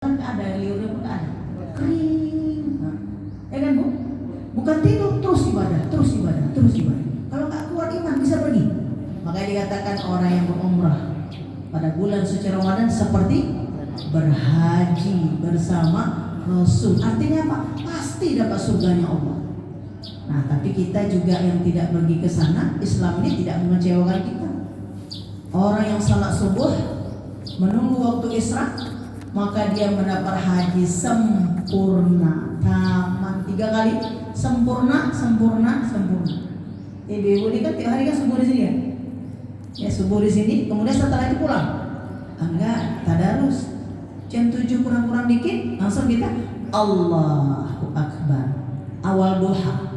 Kan ada liurnya pun ada kering, ya kan Bu? Bukan tidur, terus ibadah. Kalau nggak kuat iman bisa pergi. Makanya dikatakan orang yang berumrah pada bulan suci Ramadan seperti berhaji bersama Rasul. Artinya apa? Pasti dapat surganya Allah. Nah, tapi kita juga yang tidak pergi ke sana, Islam ini tidak mengecewakan kita. Orang yang salat subuh menunggu waktu Isra, maka dia mendapat haji sempurna, tamat 3 kali, sempurna. Ibu-ibu ini kan tiap hari kan subuh di sini ya? Ya subuh di sini, kemudian setelah itu pulang. Enggak, tadarus. Jam 7 kurang-kurang dikit, langsung kita Allahu Akbar. Awal duha,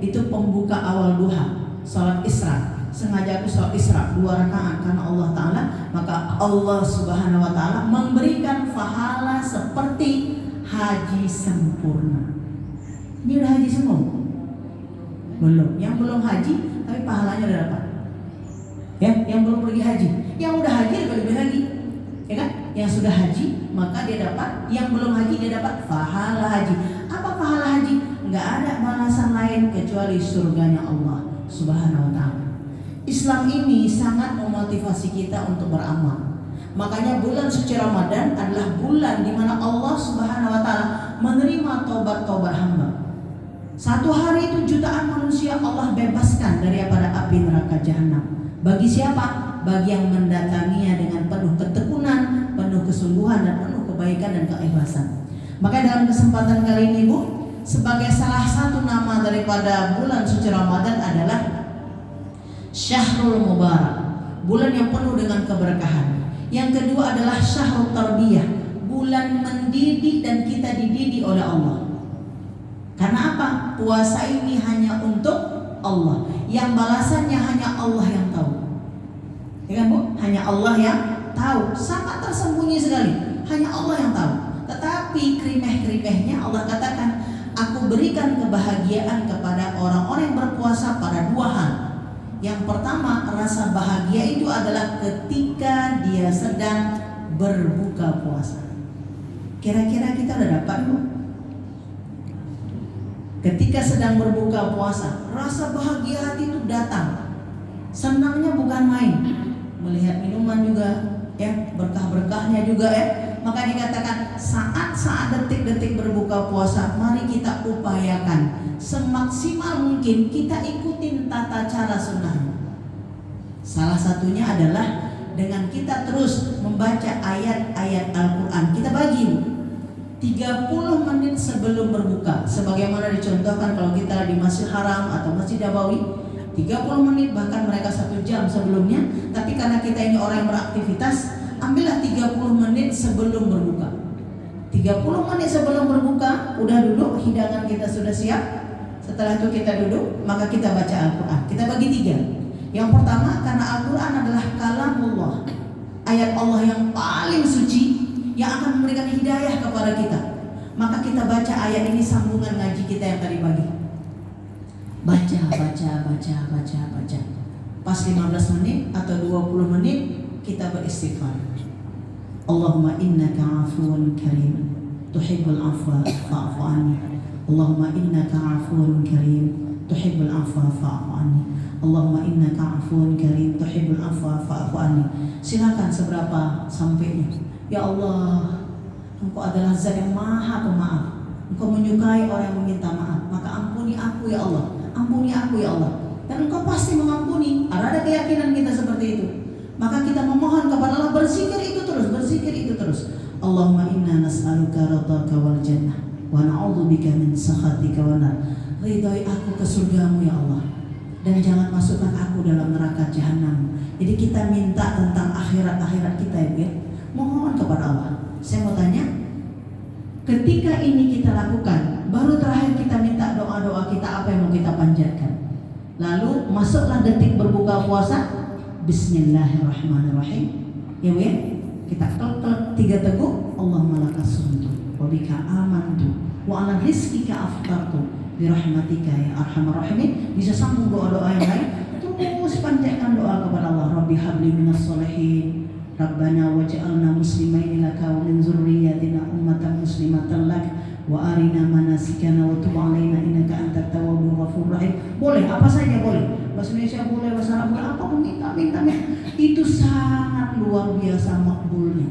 itu pembuka awal duha, salat Isra. Sengaja aku salat Isra 2 rakaat karena Allah Ta'ala, maka Allah Subhanahu Wa Ta'ala memberikan pahala seperti haji sempurna. Ini udah haji semua? Belum. Yang belum haji tapi pahalanya udah dapat. Ya, yang belum pergi haji, yang udah haji lebih lagi, ya kan? Yang sudah haji maka dia dapat, yang belum haji dia dapat pahala haji. Apa pahala haji? Enggak ada balasan lain kecuali surganya Allah Subhanahu Wa Ta'ala. Islam ini sangat memotivasi kita untuk beramal. Makanya bulan suci Ramadan adalah bulan di mana Allah Subhanahu Wa Ta'ala menerima taubat-taubat hamba. Satu hari itu jutaan manusia Allah bebaskan daripada api neraka jahanam. Bagi siapa? Bagi yang mendatanginya dengan penuh ketekunan, penuh kesungguhan dan penuh kebaikan dan keikhlasan. Maka dalam kesempatan kali ini Bu, sebagai salah satu nama daripada bulan suci Ramadan adalah Syahrul Mubarak, bulan yang penuh dengan keberkahan. Yang kedua adalah Syahrul Tarbiyah, bulan mendidik dan kita dididik oleh Allah. Karena apa? Puasa ini hanya untuk Allah, yang balasannya hanya Allah yang tahu. Ya kan Bu? Hanya Allah yang tahu. Sangat tersembunyi sekali, hanya Allah yang tahu. Tetapi krimeh-krimehnya Allah katakan, aku berikan kebahagiaan kepada orang-orang yang berpuasa pada 2 hal. Yang pertama, rasa bahagia itu adalah ketika dia sedang berbuka puasa. Kira-kira kita udah dapat Bu? Ketika sedang berbuka puasa, rasa bahagia hati itu datang. Senangnya bukan main. Melihat minuman juga, ya, berkah-berkahnya juga, ya. Maka dikatakan saat-saat detik-detik berbuka puasa, mari kita upayakan semaksimal mungkin kita ikutin tata cara sunnahnya. Salah satunya adalah dengan kita terus membaca ayat-ayat Al-Quran. Kita bagi 30 menit sebelum berbuka, sebagaimana dicontohkan kalau kita di Masjid Haram atau Masjid Nabawi, 30 menit bahkan mereka 1 jam sebelumnya. Tapi karena kita ini orang yang beraktivitas, ambillah 30 menit sebelum berbuka. 30 menit sebelum berbuka, udah duduk, hidangan kita sudah siap. Setelah itu kita duduk, maka kita baca Al-Quran. Kita bagi 3. Yang pertama, karena Al-Quran adalah kalamullah, ayat Allah yang paling suci, yang akan memberikan hidayah kepada kita. Maka kita baca ayat ini sambungan ngaji kita yang tadi pagi. Baca. Pas 15 menit atau 20 menit kita beristighfar. Allahumma innaka afuwun karim tuhibbul afwa fa'fu anni. Allahumma innaka afuwun karim tuhibbul afwa fa'fu anni. Allahumma innaka afuwun karim tuhibbul afwa fa'fu anni. Silakan seberapa sampainya. Ya Allah, Engkau adalah Zat yang Maha Pemaaf. Engkau menyukai orang yang meminta maaf. Maka ampuni aku ya Allah. Ampuni aku ya Allah. Dan Engkau pasti mengampuni. Ada keyakinan kita seperti itu. Maka kita memohon kepada Allah, berzikir itu terus. Allahumma inna nas'aluka ridhaka wal jannah wa na'udzubika min sakhatika wan nar. Ridhoi aku ke surgamu ya Allah, dan jangan masukkan aku dalam neraka jahanam. Jadi kita minta tentang akhirat kita ya. Mohon kepada Allah. Saya mau tanya, ketika ini kita lakukan, baru terakhir kita minta doa-doa kita apa yang mau kita panjatkan. Lalu masuklah detik berbuka puasa, Bismillahirrahmanirrahim. Ya Bu ya, kita klek 3 teguk, Allahumma lakas sumtu wa bika amantu wa ala rizqika aftartu bi rahmatika ya arhamar rahimin. Bisa sambung doa-doa yang lain. Terus panjatkan doa kepada Allah. Rabbi habli minas sholihin, Rabbana waj'alna muslimaini laka wa min dzurriyyatina ummatan muslimatan lak wa arina manasikana wa tub 'alaina innaka antat tawwabur ghafurur rahim. Boleh apa saja boleh. Bahasa Indonesia boleh, bahasa Arab boleh, apa pun minta. Itu sangat luar biasa makbulnya.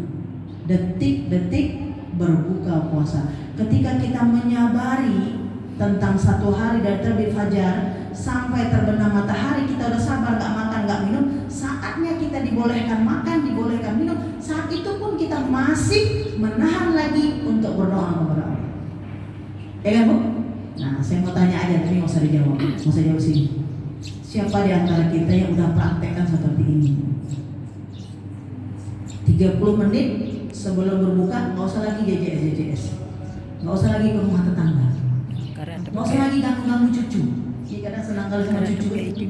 Detik-detik berbuka puasa. Ketika kita menyabari tentang satu hari dari terbit fajar sampai terbenam matahari, kita udah sabar gak makan gak minum. Saatnya kita dibolehkan makan, dibolehkan minum. Saat itu pun kita masih menahan lagi untuk berdoa kepada Allah. Ya kan Bu? Nah saya mau tanya aja, tapi nggak usah dijawab, nggak usah jawab sini. Siapa di antara kita yang udah praktekkan seperti ini? 30 menit sebelum berbuka nggak usah lagi JJS, nggak usah lagi ke rumah tetangga, nggak usah lagi ganggu cucu. Ini kadang senang kali sama cucu. Cucu,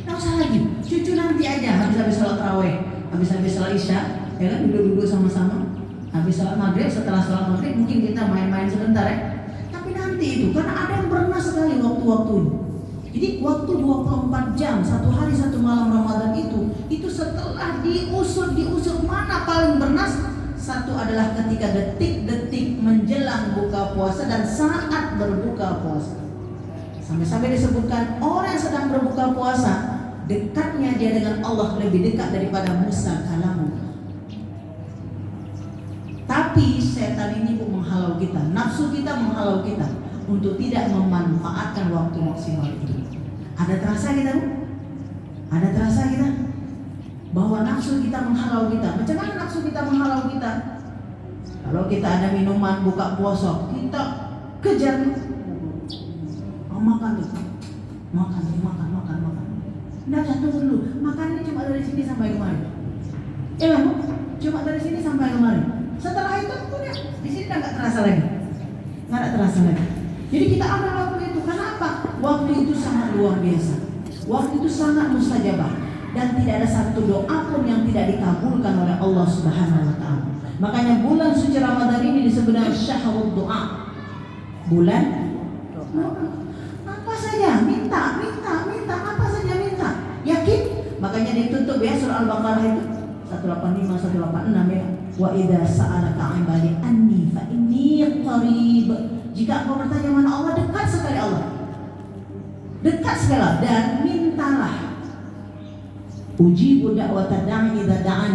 nggak usah lagi. Cucu nanti aja habis sholat tarawih, habis sholat isya, ya kan duduk sama-sama. Habis sholat maghrib, setelah sholat maghrib mungkin kita main-main sebentar ya. Tapi nanti itu karena ada yang pernah sekali waktu-waktunya. Jadi waktu 24 jam, satu hari satu malam Ramadan itu setelah diusur mana paling bernas? Satu adalah ketika detik-detik menjelang buka puasa dan saat berbuka puasa. Sampai-sampai disebutkan orang yang sedang berbuka puasa, dekatnya dia dengan Allah lebih dekat daripada Musa kalamu. Tapi setan ini menghalau kita, nafsu kita menghalau kita untuk tidak memanfaatkan waktu maksimal itu. Ada terasa kita? Ada terasa kita? Bahwa nafsu kita menghalau kita. Macam mana nafsu kita menghalau kita? Kalau kita ada minuman buka puasa, kita kejar. Makan. Nah, tunggu dulu. Makannya cuma dari sini sampai kemari. Cuma dari sini sampai kemari. Setelah itu punya di sini nggak terasa lagi. Jadi kita ambil waktu itu. Kenapa? Waktu itu sangat luar biasa. Waktu itu sangat mustajabah dan tidak ada satu doa pun yang tidak dikabulkan oleh Allah Subhanahu wa taala. Makanya bulan suci Ramadan ini disebut syahrul doa. Bulan doa. Apa saja minta, apa saja minta. Yakin? Makanya ditutup ya surah Al-Baqarah itu 185 186 ya. Wa idza sa'alaka 'ibadi anni fa inni qarib. Jika engkau bertanya mana Allah, dekat sekali Allah. Dekat sekali dan mintalah. Ujibu da'watad da'i idza da'an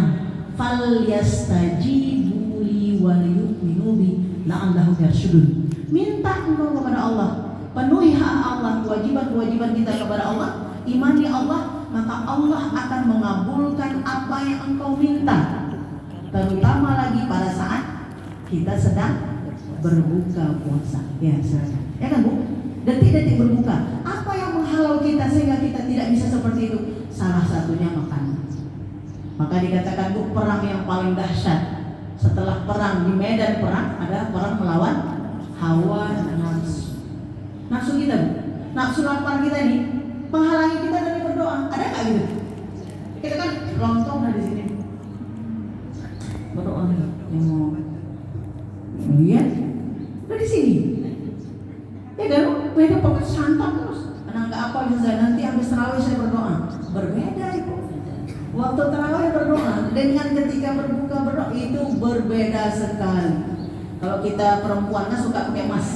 falyastajibu li wal yu'minu bi la'allahum yarshudun. Minta engkau kepada Allah, penuhi hak Allah, kewajiban-kewajiban kita kepada Allah, imani Allah, maka Allah akan mengabulkan apa yang engkau minta. Terutama lagi pada saat kita sedang berbuka puasa. Ya, silakan. Ya kan Bu? Detik-detik berbuka. Apa yang menghalau kita sehingga kita tidak bisa seperti itu? Salah satunya makanan. Maka dikatakan Bu, perang yang paling dahsyat setelah perang di medan perang adalah perang melawan hawa nafsu. Nafsu kita Bu, nafsu lapar kita ini menghalangi kita dari berdoa. Ada nggak gitu? Kita kan lontong dari sini. Berdoa yang mau lihat dari sini. Ya kan? Beda pokoknya santai terus. Karena nggak apa bisa nanti habis tarawih saya berdoa. Berbeda itu. Waktu tarawih berdoa dengan ketika berbuka berdoa itu berbeda sekali. Kalau kita perempuan kan suka pakai emas,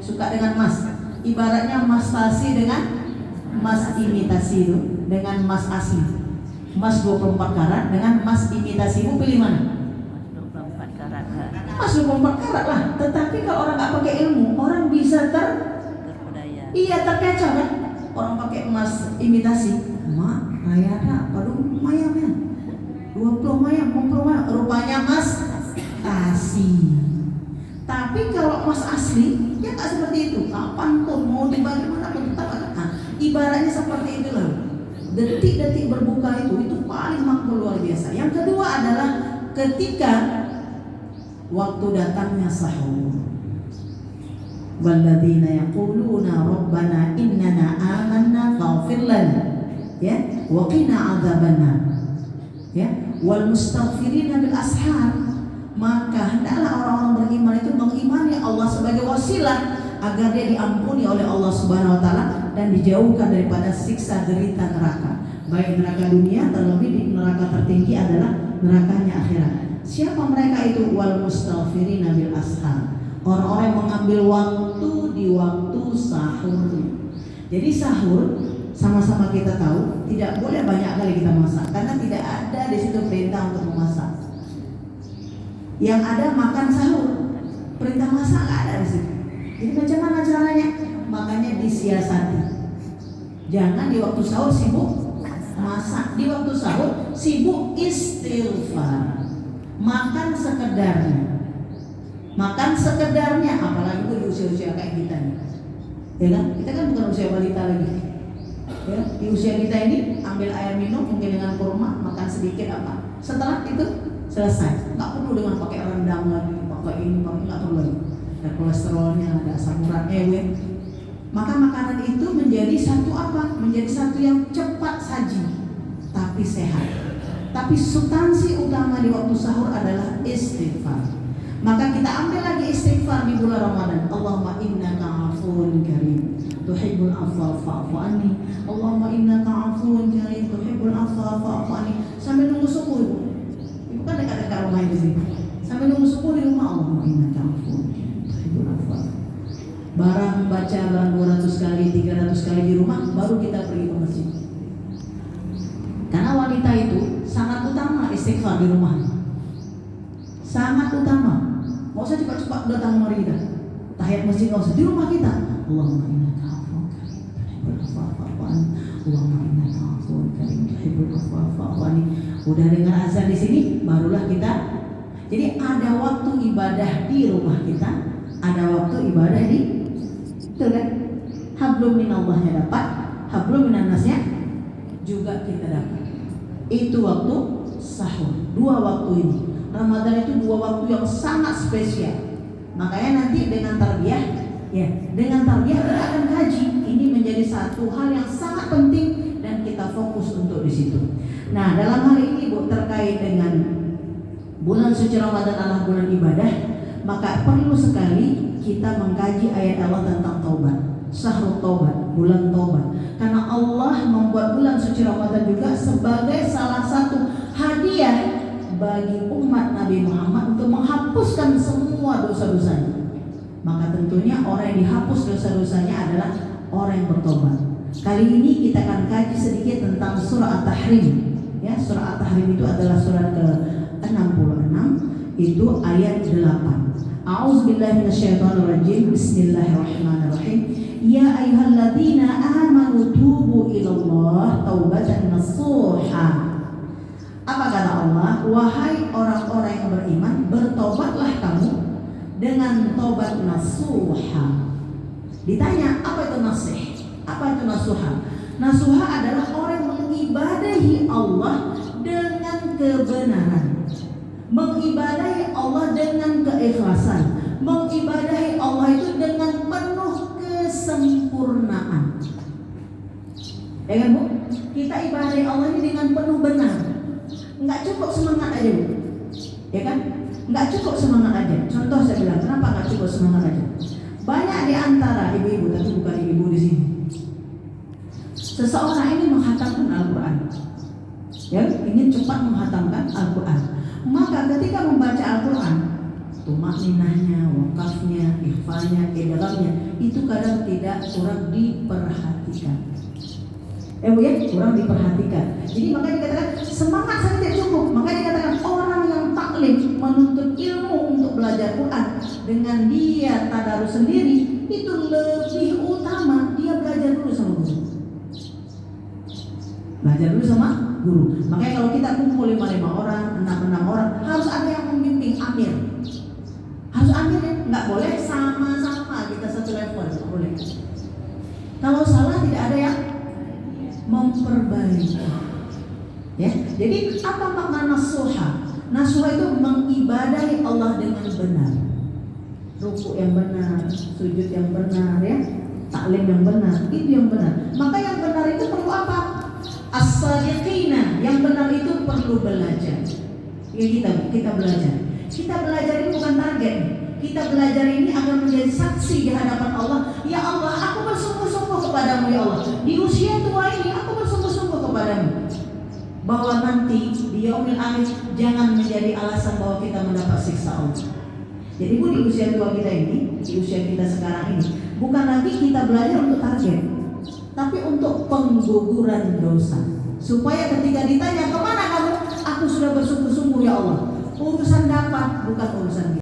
suka dengan emas. Ibaratnya emas tasi dengan emas imitasi itu, dengan emas asli. Emas 24 karat dengan emas imitasi, ibu pilih mana? 24 karat. Emas 24 karat lah. Tetapi kalau orang nggak pakai ilmu, orang bisa terpedaya. Iya, terkecoh kan? Orang pakai emas imitasi, mak rayada, aduh mayam ya, 20 mayam, 30 mayam, rupanya emas asli. Tapi kalau emas asli, ya nggak seperti itu. Kapanpun mau dibagi mana pun tetap ada. Nah, ibaratnya seperti itulah. Detik-detik berbuka itu paling makbul luar biasa. Yang kedua adalah ketika waktu datangnya sahur. Walladzina yaquluna rabbana innana amanna faghfir lana ya wa qina adzabannar ya wal mustaghfirina bil ashar. Maka hendaklah orang-orang beriman itu mengimani Allah sebagai wasilah agar dia diampuni oleh Allah Subhanahu wa taala dan dijauhkan daripada siksa derita neraka. baik neraka dunia, terlebih di neraka tertinggi adalah nerakanya akhirat. Siapa mereka itu? Wal mustaghfirina bil ashar, orang-orang yang mengambil waktu di waktu sahur. Jadi sahur sama-sama kita tahu tidak boleh banyak kali kita masak karena tidak ada di situ perintah untuk memasak. Yang ada makan sahur, perintah masak nggak ada di situ. Jadi macam mana caranya? Makanya disiasati. Jangan di waktu sahur sibuk masak, di waktu sahur sibuk istighfar. Makan sekedarnya. Makan sekedarnya, apalagi di usia-usia kayak kita nih. Ya kan? Kita kan bukan usia balita lagi. Ya, di usia kita ini ambil air minum mungkin dengan kurma, makan sedikit apa. Setelah itu selesai. Enggak perlu dengan pakai rendang lagi, pakai ini, pakai enggak perlu lagi. Ada kolesterolnya, ada asam urat, Maka makanan itu menjadi satu apa? Menjadi satu yang cepat saji, tapi sehat. Tapi substansi utama di waktu sahur adalah istighfar. Maka kita ambil lagi istighfar di bulan Ramadan. Allahumma innaka afuwun karim tuhibbul afwa fa'fu anni. Allahumma innaka afuwun karim tuhibbul afwa fa'fu anni. Sampai nunggu subuh ibu. Ibu kan dekat-dekat rumah di sini. Sampai nunggu subuh di rumah. Allahumma innaka afuwun karim tuhibbul afwa. Barang baca barang 200 kali, 300 kali di rumah, baru kita pergi ke masjid. Karena wanita itu sangat utama istighfar di rumah. Sangat utama. Mau usah cepat-cepat datang mari kita. Tahiyat masjid nggak usah, di rumah kita. Allahumma innaka afuwun karim tuhibbul afwa fa'fu anni. Allahumma innaka afuwun karim tuhibbul afwa fa'fu anni. Udah dengar azan di sini, barulah kita. Jadi ada waktu ibadah di rumah kita, ada waktu ibadah di kan? Hablum minallahnya dapat, hablum minannasnya juga kita dapat. Itu waktu sahur. Dua waktu ini. Ramadan itu dua waktu yang sangat spesial. Makanya nanti dengan tarbiyah, dengan tarbiyah kita akan kaji. Ini menjadi satu hal yang sangat penting dan kita fokus untuk di situ. Nah, dalam hal ini Bu, terkait dengan bulan suci Ramadan adalah bulan ibadah, maka perlu sekali kita mengkaji ayat Allah tentang taubat, syahrul taubat, bulan taubat. Karena Allah membuat bulan suci Ramadan juga sebagai salah satu hadiah bagi umat Nabi Muhammad untuk menghapuskan semua dosa-dosanya. Maka tentunya orang yang dihapus dosa-dosanya adalah orang yang bertobat. Kali ini kita akan kaji sedikit tentang surah At-Tahrim. Ya, surah At-Tahrim itu adalah surat ke-66, itu ayat 8. A'udzubillahi minasyaitonirrajim. Bismillahirrahmanirrahim. Ya ayyuhalladzina amanu tubu ilallah taubatan nasuha. Apa kata Allah? Wahai orang-orang yang beriman, bertobatlah kamu dengan tobat nasuha. Ditanya, apa itu nasih? Apa itu nasuha? Nasuha adalah orang yang mengibadahi Allah dengan kebenaran, mengibadahi Allah dengan keikhlasan, mengibadahi Allah itu dengan penuh kesempurnaan. Ya kan Bu? Kita ibadahi Allah ini dengan penuh benar. Enggak cukup semangat aja Bu. Ya kan? Enggak cukup semangat aja. Contoh saya bilang, kenapa enggak cukup semangat aja? Banyak di antara ibu-ibu, tapi bukan ibu di sini. Seseorang ini menghatamkan Al-Quran. Ya, ingin cepat menghatamkan Al-Quran. Maka ketika membaca Al-Quran, tumakninahnya, wakafnya, ikhfanya, idghamnya itu kadang tidak kurang diperhatikan. Bu ya, kurang diperhatikan. Jadi makanya dikatakan semangat saja tidak cukup. Makanya dikatakan orang yang taklim menuntut ilmu untuk belajar Quran dengan dia tadarus sendiri itu lebih utama dia belajar dulu sama guru. Belajar dulu sama guru. Makanya kalau kita kumpul 5 orang, 6 orang, harus ada yang membimbing amir. Harus amir ya, nggak boleh sama-sama kita satu level, nggak boleh. Kalau salah tidak ada yang memperbaiki. Ya, jadi apa makna nasuha? Nasuha itu mengibadahi Allah dengan benar, ruku yang benar, sujud yang benar, ya, taklim yang benar, itu yang benar. Maka yang benar itu perlu apa? As-sadiqina, yang benar itu perlu belajar. Ya kita belajar. Kita belajar ini bukan target. Kita belajar ini agar menjadi saksi di hadapan Allah. Ya Allah, aku bersungguh-sungguh kepadamu ya Allah. Di usia tua ini aku bersungguh-sungguh kepadamu. bahwa nanti di yaumil akhir jangan menjadi alasan bahwa kita mendapat siksa Allah. Jadi Bu, di usia tua kita ini, di usia kita sekarang ini, bukan lagi kita belajar untuk target, tapi untuk pengguguran dosa. Supaya ketika ditanya kemana kamu, aku sudah bersungguh-sungguh ya Allah. Urusan dapat bukan urusan kita.